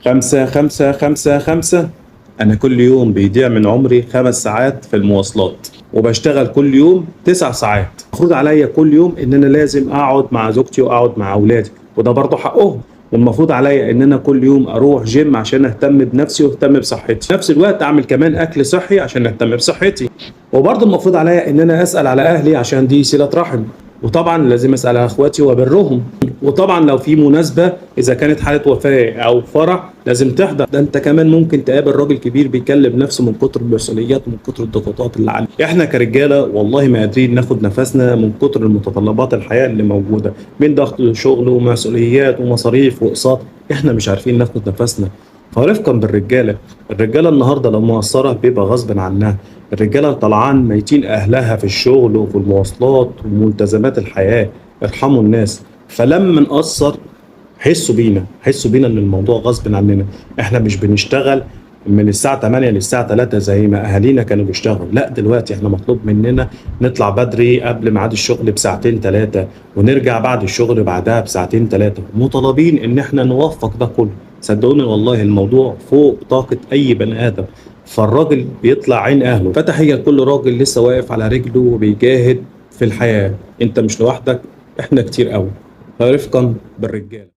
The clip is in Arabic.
خمسة خمسة خمسة خمسة. أنا كل يوم بيضيع من عمري 5 ساعات في المواصلات، وبشتغل كل يوم 9 ساعات. المفروض عليا كل يوم إن أنا لازم أقعد مع زوجتي وأقعد مع أولادي، وده برضه حقهم. والمفروض عليا إن أنا كل يوم أروح جيم عشان أهتم بنفسي وأهتم بصحتي، في نفس الوقت أعمل كمان أكل صحي عشان أهتم بصحتي. وبرضه المفروض عليا إن أنا أسأل على أهلي عشان دي صلة رحم. وطبعا لازم أسأل على إخواتي وأبرهم. وطبعا لو في مناسبة، إذا كانت حالة وفاة أو فرح، لازم تحضر. ده أنت كمان ممكن تقابل راجل كبير بيكلم نفسه من كتر المسؤوليات ومن كتر الضغوطات اللي عليه. إحنا كرجالة والله ما قادرين ناخد نفسنا من كتر المتطلبات الحياة اللي موجودة، من ضغط شغل ومسؤوليات ومصاريف وأقساط. إحنا مش عارفين ناخد نفسنا. فرفقا بالرجالة. الرجالة النهاردة لو مقصرة بيبقى غصب عنها. الرجالة طلعان ميتين أهلها في الشغل وفي المواصلات وملتزمات الحياة. ارحموا الناس. فلما نقصر، حسوا بينا ان الموضوع غصب عننا. احنا مش بنشتغل من الساعة 8 للساعة 3 زي ما اهالينا كانوا بيشتغلوا. لا، دلوقتي احنا مطلوب مننا نطلع بدري قبل ميعاد الشغل بساعتين 3، ونرجع بعد الشغل بعدها بساعتين 3. مطالبين ان احنا نوفق ده كله. صدقوني والله الموضوع فوق طاقة اي بني ادم. فالراجل بيطلع عين اهله. فتحية لكل راجل لسه واقف على رجله وبيجاهد في الحياة. انت مش لوحدك، احنا كتير قوي. فرفقا بالرجال.